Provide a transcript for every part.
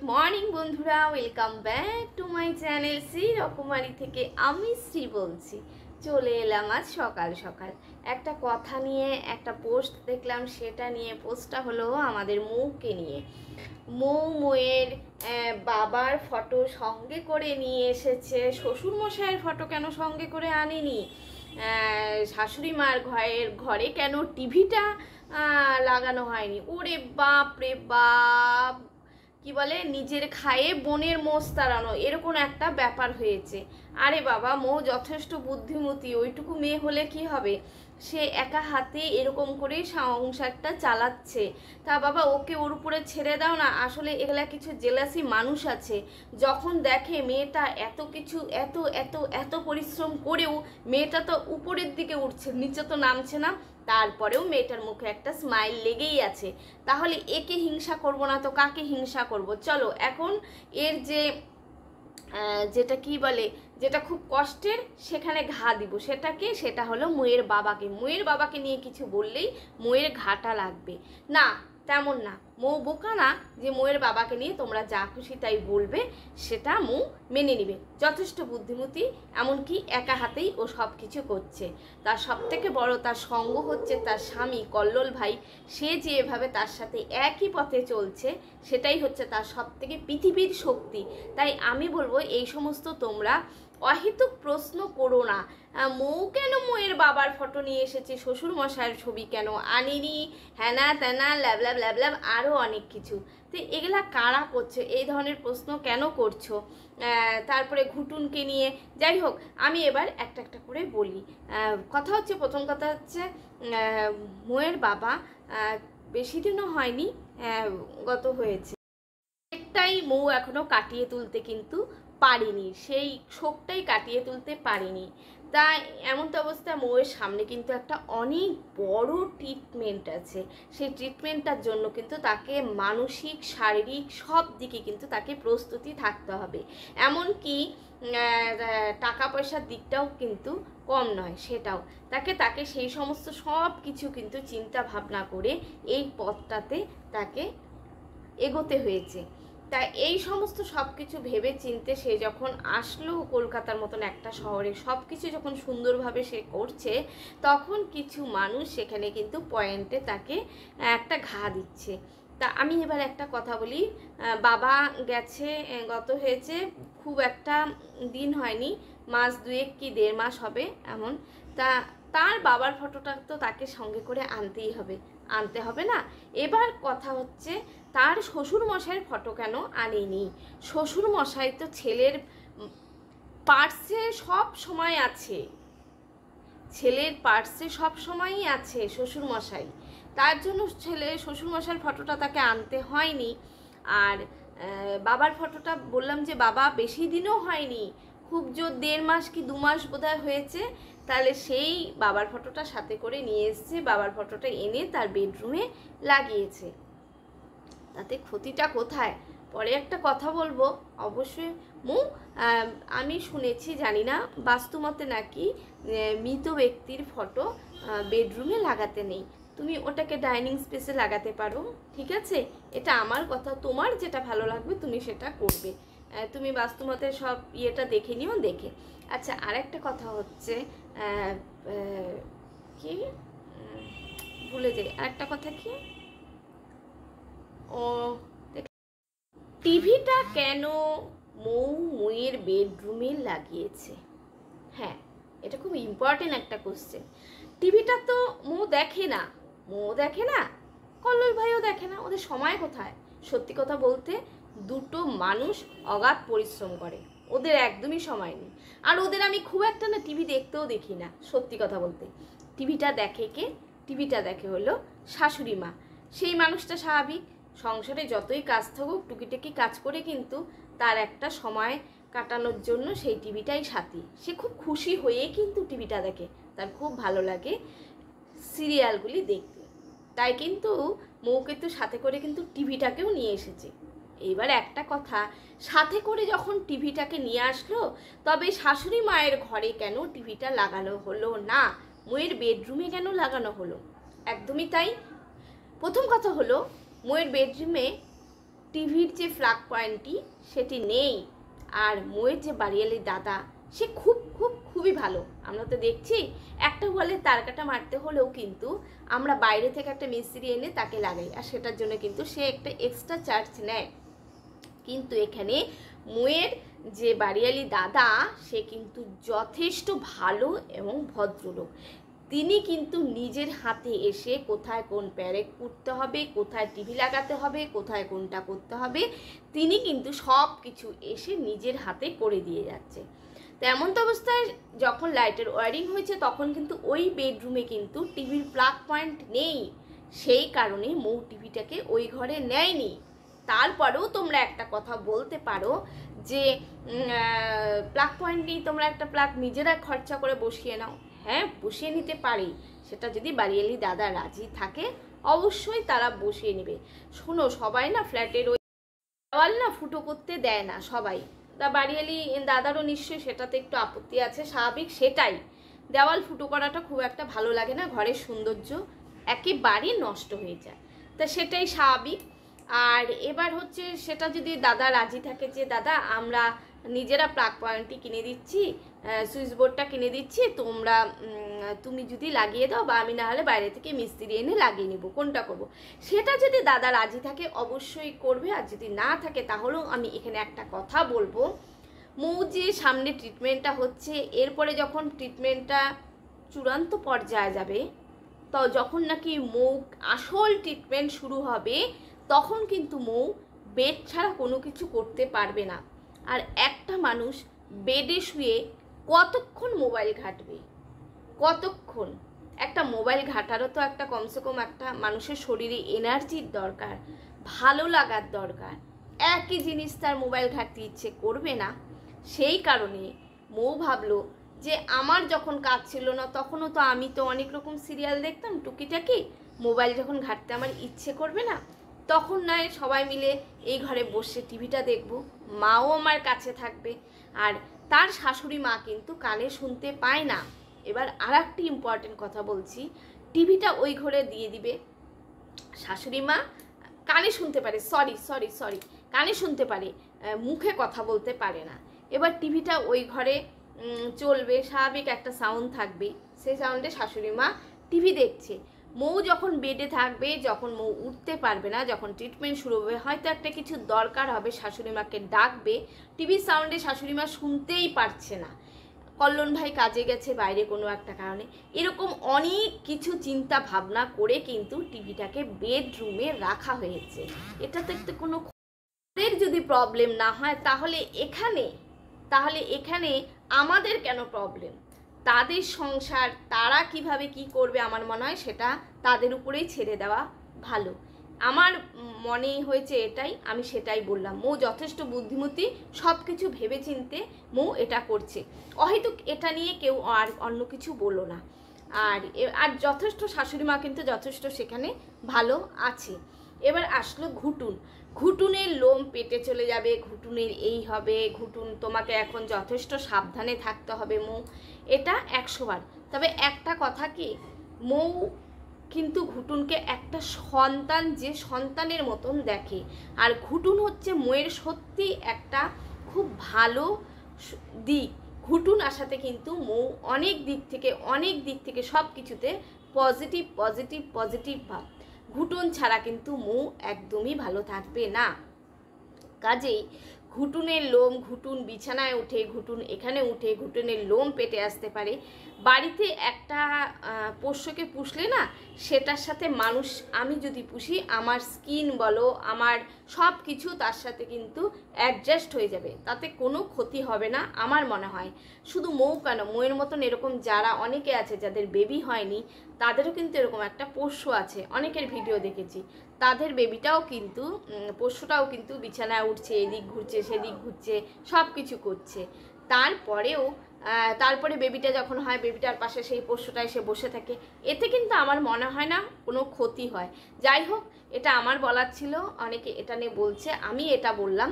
Morning বন্ধুরা, welcome back to my channel Shri রকমারি থেকে আমি শ্রী বলছি। চলে এলাম আজ সকাল সকাল একটা কথা নিয়ে, একটা পোস্ট দেখলাম, সেটা নিয়ে। পোস্টটা হলো আমাদের মৌকে নিয়ে। মৌয়ের বাবার ফটো সঙ্গে করে নিয়ে এসেছে। শ্বশুরমশাইয়ের ফটো কেন সঙ্গে করে আনেনি? শাশুড়ি মার ঘরে কেন টিভিটা লাগানো হয়নি? ওরে বাপ রে বাপ, কি বলে, নিজের খায়ে বোনের মোষ তাড়ানো, এরকম একটা ব্যাপার হয়েছে। আরে বাবা, মৌ যথেষ্ট বুদ্ধিমতী, ওইটুকু মেয়ে হলে কি হবে, সে একা হাতে এরকম করেই সংসারটা চালাচ্ছে। তা বাবা, ওকে ওর উপরে ছেড়ে দাও না। আসলে এগুলা কিছু জেলাসি মানুষ আছে, যখন দেখে মেয়েটা এত কিছু এত এত এত পরিশ্রম করেও মেয়েটা তো উপরের দিকে উঠছে, নিচে তো নামছে না, তারপরেও মেয়েটার মুখে একটা স্মাইল লেগেই আছে। তাহলে একে হিংসা করব না তো কাকে হিংসা করব? চলো এখন এর যেটা কি বলে, যেটা খুব কষ্টের, সেখানে ঘা দিব। সেটা হলো মৌয়ের বাবাকে নিয়ে কিছু বললেই মৌয়ের ঘাটা লাগবে না, তেমন না। মৌ বোকা না যে মৌয়ের বাবাকে নিয়ে তোমরা যা খুশি তাই বলবে, সেটা মৌ মেনে নিবে। যথেষ্ট বুদ্ধিমতী, এমনকি একা হাতেই ও সব কিছু করছে। তার সব থেকে বড় তার সঙ্গ হচ্ছে তার স্বামী কল্লোল ভাই। সে যে এভাবে তার সাথে একই পথে চলছে, সেটাই হচ্ছে তার সব থেকে পৃথিবীর শক্তি। তাই আমি বলবো, এই সমস্ত তোমরা অহেতুক প্রশ্ন করো না। মৌ কেন মৌয়ের বাবার ফটো নিয়ে এসেছে, শ্বশুর মশাইয়ের ছবি কেন আনেনি, হ্যানা ত্যানা ল্যাবল্যাব আরও অনেক কিছু। তো এগুলা কারা করছে? এই ধরনের প্রশ্ন কেন করছো? তারপরে ঘুটুনকে নিয়ে, যাই হোক, আমি এবার একটা একটা করে বলি। কথা হচ্ছে, প্রথম কথা হচ্ছে, মৌয়ের বাবা বেশি দিনও হয়নি গত হয়েছে, একটাই মৌ এখনো কাটিয়ে তুলতে কিন্তু পারিনি, সেই শোকটাই কাটিয়ে তুলতে পারিনি। তাই এমন তো অবস্থা, মৌয়ের সামনে কিন্তু একটা অনেক বড় ট্রিটমেন্ট আছে। সেই ট্রিটমেন্টটার জন্য কিন্তু তাকে মানসিক শারীরিক সব দিকে কিন্তু তাকে প্রস্তুতি থাকতে হবে। এমনকি টাকা পয়সার দিকটাও কিন্তু কম নয়, সেটাও তাকে সেই সমস্ত সব কিছু কিন্তু চিন্তা ভাবনা করে এই পথটাতে তাকে এগোতে হয়েছে। তা এই সমস্ত সব কিছু ভেবে চিনতে সে যখন আসলো কলকাতার মতন একটা শহরে, সব কিছু যখন সুন্দরভাবে সে করছে, তখন কিছু মানুষ সেখানে কিন্তু পয়েন্টে তাকে একটা ঘা দিচ্ছে। তা আমি এবার একটা কথা বলি। বাবা গেছে, গত হয়েছে, খুব একটা দিন হয়নি, মাস দুয়েক কি 1.5 মাস হবে এমন। তা তার বাবার ফটোটা তো তাকে সঙ্গে করে আনতে হবে না? এবার কথা হচ্ছে, তার শ্বশুরমশাইয়ের ফটো কেন আনেনি? শ্বশুরমশাই তো ছেলের পার্সে সব সময় আছে, ছেলের পার্সে সব সময়ই আছে শ্বশুরমশাই। তার জন্য শ্বশুরমশাইয়ের ফটোটা তাকে আনতে হয়নি। আর বাবার ফটোটা বললাম যে বাবা বেশি দিনও হয়নি, খুব জোর 1.5 মাস কি 2 মাস বোধহয় হয়েছে। তাহলে সেই বাবার ফটোটা সাথে করে নিয়ে এসছে, বাবার ফটোটা এনে তার বেডরুমে লাগিয়েছে। তাতে ক্ষতিটা কোথায়? পরে একটা কথা বলবো অবশ্যই। আমি শুনেছি, জানি না, বাস্তুমতে নাকি মৃত ব্যক্তির ফটো বেডরুমে লাগাতে নেই। তুমি ওটাকে ডাইনিং স্পেসে লাগাতে পারো, ঠিক আছে? এটা আমার কথা, তোমার যেটা ভালো লাগবে তুমি সেটা করবে। তুমি বাস্তুমতের সব ইয়েটা দেখে নিও, দেখে। আচ্ছা, আরেকটা কথা হচ্ছে, কি ভুলে যাই, আরেকটা কথা কি, ও টিভিটা কেন মৌয়ের বেডরুমে লাগিয়েছে? হ্যাঁ, এটা খুব ইম্পর্টেন্ট একটা কোশ্চেন। টিভিটা তো মৌ দেখে না, কল্লোল ভাইও দেখে না, ওদের সময় কোথায়? সত্যি কথা বলতে, দুটো মানুষ অগাধ পরিশ্রম করে, ওদের একদমই সময় নেই। আর ওদের আমি খুব একটা না টিভি দেখতেও দেখি না, সত্যি কথা বলতে। টিভিটা দেখে কে? টিভিটা দেখে হলো শাশুড়ি মা। সেই মানুষটা স্বাভাবিক, সংসারে যতই কাজ থাকুক টুকিটাকি কাজ করে কিন্তু তার একটা সময় কাটানোর জন্য সেই টিভিটাই সাথী। সে খুব খুশি হয়ে কিন্তু টিভিটা দেখে, তার খুব ভালো লাগে সিরিয়ালগুলি দেখতে। তাই কিন্তু মৌকে তো সাথে করে কিন্তু টিভিটাকেও নিয়ে এসেছে। এইবার একটা কথা, সাথে করে যখন টিভিটাকে নিয়ে আসলো, তবে শাশুড়ি মায়ের ঘরে কেন টিভিটা লাগানো হলো না, মৌয়ের বেডরুমে কেন লাগানো হলো? একদমই তাই। প্রথম কথা হলো, মৌয়ের বেডরুমে টিভির যে প্লাগ পয়েন্টটি সেটি নেই। আর মৌয়ের যে বাড়িয়ালি দাদা সে খুবই ভালো। আমরা তো দেখছি একটা ওয়ালে তারকাটা মারতে হলেও কিন্তু আমরা বাইরে থেকে একটা মিস্ত্রি এনে তাকে লাগাই, আর সেটার জন্য কিন্তু সে একটা এক্সট্রা চার্জ নেয়। কিন্তু এখানে মৌয়ের যে বাড়িয়ালি দাদা সে কিন্তু যথেষ্ট ভালো এবং ভদ্রলোক। তিনি কিন্তু নিজের হাতে এসে কোথায় কোন প্যারেক করতে হবে, কোথায় টিভি লাগাতে হবে, কোথায় কোনটা করতে হবে, তিনি কিন্তু সব কিছু এসে নিজের হাতে করে দিয়ে যাচ্ছে। তো এমন তো অবস্থায় যখন লাইটের ওয়ারিং হয়েছে তখন কিন্তু ওই বেডরুমে কিন্তু টিভির প্লাগ পয়েন্ট নেই, সেই কারণে মৌ টিভিটাকে ওই ঘরে নেয়নি। তারপরেও তোমরা একটা কথা বলতে পারো যে প্লাগ পয়েন্ট নেই, তোমরা একটা প্লাগ নিজেরা খরচা করে বসিয়ে নাও। হ্যাঁ, বসিয়ে নিতে পারি, সেটা যদি বাড়িয়ালি দাদা রাজি থাকে অবশ্যই তারা বসিয়ে নেবে। শোনো, সবাই না ফ্ল্যাটের ওই দেওয়াল না ফুটো করতে দেয় না সবাই। বাড়িয়ালি দাদারও নিশ্চয়ই সেটাতে একটু আপত্তি আছে, স্বাভাবিক। সেটাই, দেওয়াল ফুটো করাটা খুব একটা ভালো লাগে না, ঘরের সৌন্দর্য একেবারে নষ্ট হয়ে যায়, তা সেটাই স্বাভাবিক। আর এবার হচ্ছে সেটা যদি দাদা রাজি থাকে যে দাদা আমরা নিজেরা প্লাগ পয়েন্টটি কিনে দিচ্ছি, সুইচ বোর্ডটা কিনে দিচ্ছি, তুমি যদি লাগিয়ে দাও বা আমি না হলে বাইরে থেকে মিস্ত্রি এনে লাগিয়ে নেবো, কোনটা করব, সেটা যদি দাদা রাজি থাকে অবশ্যই করবে। আর যদি না থাকে তাহলেও আমি এখানে একটা কথা বলবো, মৌ যে সামনে ট্রিটমেন্টটা হচ্ছে, এরপরে যখন ট্রিটমেন্টটা চূড়ান্ত পর্যায়ে যাবে, তো যখন নাকি মৌ আসল ট্রিটমেন্ট শুরু হবে তখন কিন্তু মৌ বেড ছাড়া কোনো কিছু করতে পারবে না। আর একটা মানুষ বেডে শুয়ে কতক্ষণ মোবাইল ঘাঁটবে, কতক্ষণ? একটা মোবাইল ঘাঁটারও তো একটা কমসে কম একটা মানুষের শরীরে এনার্জির দরকার, ভালো লাগার দরকার। একই জিনিস তার মোবাইল ঘাঁটতে ইচ্ছে করবে না। সেই কারণে মৌ ভাবলো যে আমার যখন কাজ ছিল না তখনও তো আমি তো অনেক রকম সিরিয়াল দেখতাম টুকিটাকি, মোবাইল যখন ঘাঁটতে আমার ইচ্ছে করবে না তখন নয় সবাই মিলে এই ঘরে বসে টিভিটা দেখব, মাও আমার কাছে থাকবে। আর তার শাশুড়ি মা কিন্তু কানে শুনতে পায় না। এবার আর একটি ইম্পর্টেন্ট কথা বলছি, টিভিটা ওই ঘরে দিয়ে দিবে, শাশুড়ি মা কানে শুনতে পারে, সরি কানে শুনতে পারে, মুখে কথা বলতে পারে না। এবার টিভিটা ওই ঘরে চলবে, স্বাভাবিক একটা সাউন্ড থাকবে, সেই সাউন্ডে শাশুড়ি মা টিভি দেখছে। মৌ যখন বেডে থাকবে, যখন মৌ উঠতে পারবে না, যখন ট্রিটমেন্ট শুরু হবে, হয়তো একটা কিছু দরকার হবে, শাশুড়ি মাকে ডাকবে, টিভির সাউন্ডে শাশুড়ি মা শুনতেই পারছে না, কল্যাণ ভাই কাজে গেছে বাইরে কোনো একটা কারণে, এরকম অনেক কিছু চিন্তা ভাবনা করে কিন্তু টিভিটাকে বেডরুমে রাখা হয়েছে। এটা তো একটা কোনো যদি প্রবলেম না হয় তাহলে এখানে আমাদের কেন প্রবলেম? তাদের সংসার, তারা কিভাবে কি করবে আমার মনে হয় সেটা তাদের উপরেই ছেড়ে দেওয়া ভালো। আমার মনে হয়েছে এটাই, আমি সেটাই বললাম। মৌ যথেষ্ট বুদ্ধিমতী, সব কিছু ভেবে চিনতে মৌ এটা করছে। অহেতুক এটা নিয়ে কেউ আর অন্য কিছু বলো না। আর যথেষ্ট শাশুড়ি মা কিন্তু যথেষ্ট সেখানে ভালো আছে। এবার আসলো ঘুটুনের লোম পেটে চলে যাবে, ঘুটুনের এই হবে, ঘুটুন তোমাকে এখন যথেষ্ট সাবধানে থাকতে হবে মৌ, এটা 100 বার। তবে একটা কথা কি, মৌ কিন্তু ঘুটুনকে একটা সন্তান, যে সন্তানের মতন দেখে। আর ঘুটুন হচ্ছে মৌয়ের সত্যি একটা খুব ভালো দিক। ঘুটুন আসাতে কিন্তু মৌ অনেক দিক থেকে সব কিছুতে পজিটিভ ভাব। ঘুটুন ছাড়া কিন্তু মৌ একদমই ভালো থাকবে না। কাজেই ঘুটুনের লোম, ঘুটুন বিছানায় উঠে, ঘুটুন এখানে উঠে, ঘুটুনের লোম পেটে আসতে পারে। বাড়িতে একটা পোষ্যকে পুষলে না, সেটার সাথে মানুষ, আমি যদি পুষি আমার স্কিন বলো, আমার সব কিছু তার সাথে কিন্তু অ্যাডজাস্ট হয়ে যাবে, তাতে কোনো ক্ষতি হবে না আমার মনে হয়। শুধু মৌ কেন, মৌয়ের মতন এরকম যারা অনেকে আছে যাদের বেবি হয়নি, তাদেরও কিন্তু এরকম একটা পোষ্য আছে, অনেকের ভিডিও দেখেছি, তাদের বেবিটাও কিন্তু, পোষ্যটাও কিন্তু বিছানায় উঠছে, এদিক ঘুরছে সেদিক ঘুরছে, সব কিছু করছে। তারপরে বেবিটা যখন হয়, বেবিটার পাশে সেই পোষ্যটা এসে বসে থাকে, এতে কিন্তু আমার মনে হয় না কোনো ক্ষতি হয়। যাই হোক, এটা আমার বলার ছিল, অনেকে এটা নিয়ে বলছে, আমি এটা বললাম।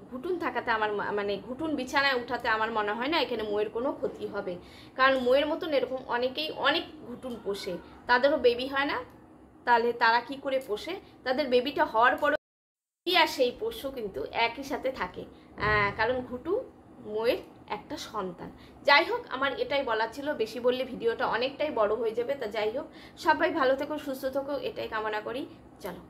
ঘুটুন থাকাতে আমার মানে ঘুটুন বিছানায় উঠাতে আমার মনে হয় না এখানে মৌয়ের কোনো ক্ষতি হবে, কারণ মৌয়ের মতন এরকম অনেকেই অনেক ঘুটুন পোষে, তাদেরও বেবি হয় না, তাহলে তারা কি করে পোষে? তাদের বেবিটা হওয়ার পর আর সেই পোষ্য কিন্তু একই সাথে থাকে, কারণ ঘুটু মোয়ের একটা সন্তান। যাই হোক, আমার এটাই বলার ছিল, বেশি বললে ভিডিওটা অনেকটাই বড় হয়ে যাবে। তা যাই হোক, সবাই ভালো থেকো, সুস্থ থেকো, এটাই কামনা করি। চলো।